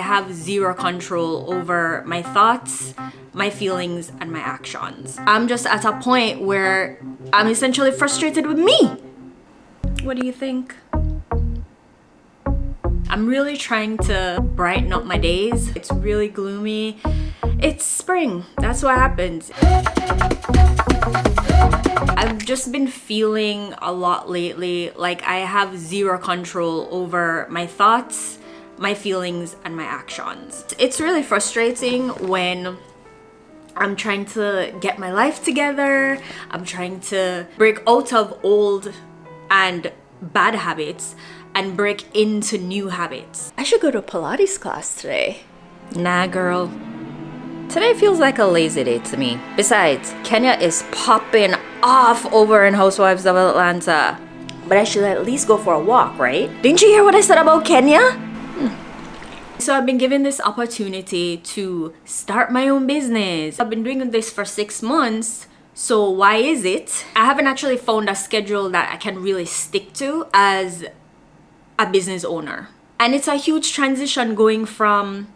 have zero control over my thoughts, my feelings, and my actions. I'm just at a point where I'm essentially frustrated with me. What do you think? I'm really trying to brighten up my days. It's really gloomy. It's spring. That's what happens. I've just been feeling a lot lately like I have zero control over my thoughts, my feelings, and my actions. It's really frustrating when I'm trying to get my life together. I'm trying to break out of old and bad habits and break into new habits. I should go to a Pilates class today. Nah, girl. Today feels like a lazy day to me. Besides, Kenya is popping off over in Housewives of Atlanta. But I should at least go for a walk, right? Didn't you hear what I said about Kenya? So I've been given this opportunity to start my own business. I've been doing this for 6 months. So why is it? I haven't actually found a schedule that I can really stick to as a business owner. And it's a huge transition going from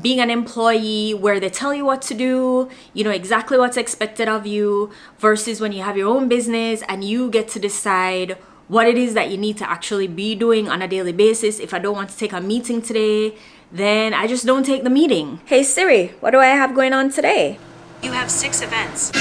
being an employee where they tell you what to do, you know exactly what's expected of you, versus when you have your own business and you get to decide what it is that you need to actually be doing on a daily basis. If I don't want to take a meeting today, then I just don't take the meeting. Hey Siri, what do I have going on today? You have 6 events.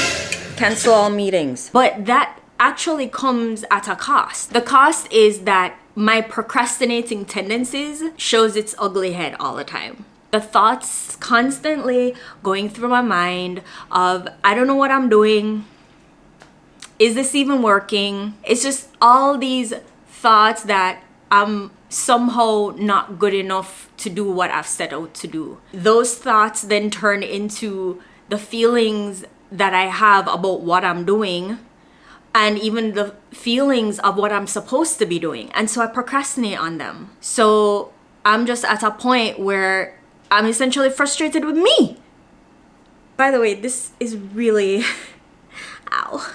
Cancel all meetings. But that actually comes at a cost. The cost is that my procrastinating tendencies shows its ugly head all the time. The thoughts constantly going through my mind of, I don't know what I'm doing. Is this even working? It's just all these thoughts that I'm somehow not good enough to do what I've set out to do. Those thoughts then turn into the feelings that I have about what I'm doing, and even the feelings of what I'm supposed to be doing. And so I procrastinate on them. So I'm just at a point where I'm essentially frustrated with me. By the way, this is really, ow.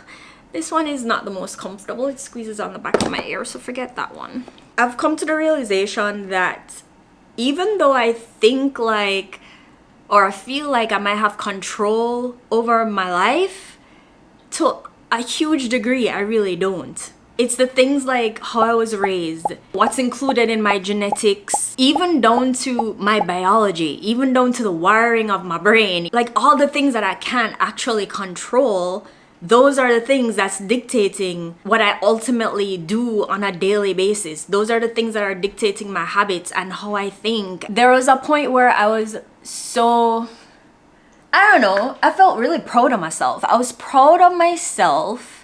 This one is not the most comfortable. It squeezes on the back of my ear, so forget that one. I've come to the realization that even though I think like, or I feel like I might have control over my life, to a huge degree, I really don't. It's the things like how I was raised, what's included in my genetics, even down to my biology, even down to the wiring of my brain. Like all the things that I can't actually control, those are the things that's dictating what I ultimately do on a daily basis. Those are the things that are dictating my habits and how I think. There was a point where I was so, I don't know, I felt really proud of myself. I was proud of myself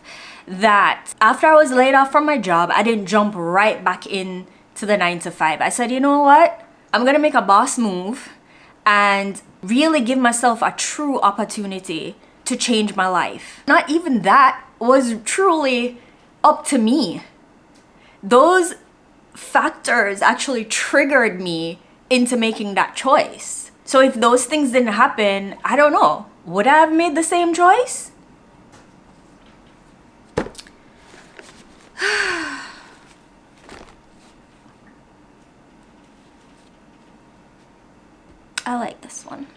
that after I was laid off from my job, I didn't jump right back in to the 9 to 5. I said, you know what? I'm gonna make a boss move and really give myself a true opportunity to change my life. Not even that was truly up to me. Those factors actually triggered me into making that choice. So if those things didn't happen, I don't know, would I have made the same choice? I like this one.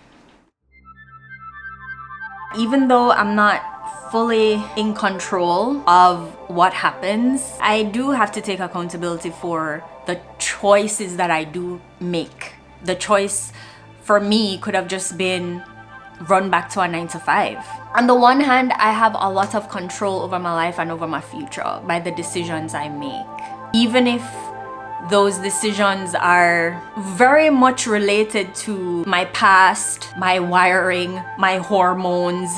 Even though I'm not fully in control of what happens, I do have to take accountability for the choices that I do make. The choice for me could have just been run back to a 9 to 5. On the one hand, I have a lot of control over my life and over my future by the decisions I make. Even if those decisions are very much related to my past, my wiring, my hormones,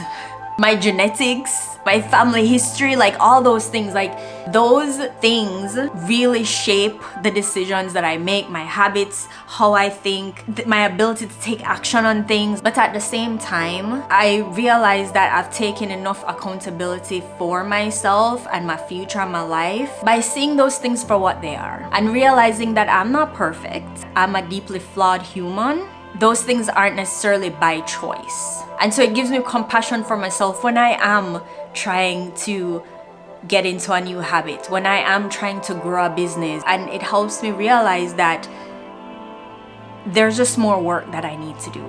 my genetics, my family history, like all those things, like those things really shape the decisions that I make, my habits, how I think, my ability to take action on things. But at the same time, I realize that I've taken enough accountability for myself and my future and my life by seeing those things for what they are and realizing that I'm not perfect. I'm a deeply flawed human. Those things aren't necessarily by choice. And so it gives me compassion for myself when I am trying to get into a new habit, when I am trying to grow a business. And it helps me realize that there's just more work that I need to do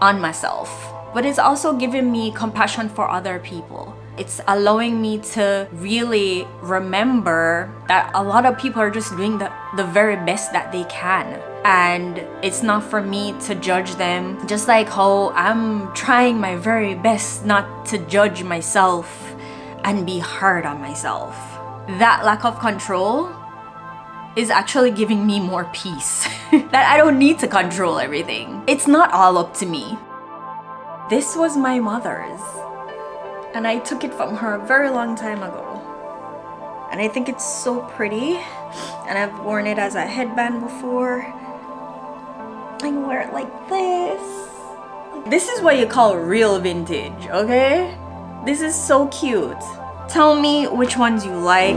on myself. But it's also giving me compassion for other people. It's allowing me to really remember that a lot of people are just doing the very best that they can. And it's not for me to judge them. Just like how I'm trying my very best not to judge myself and be hard on myself. That lack of control is actually giving me more peace. That I don't need to control everything. It's not all up to me. This was my mother's, and I took it from her a very long time ago. And I think it's so pretty, and I've worn it as a headband before. I can wear it like this. This is what you call real vintage, okay? This is so cute. Tell me which ones you like.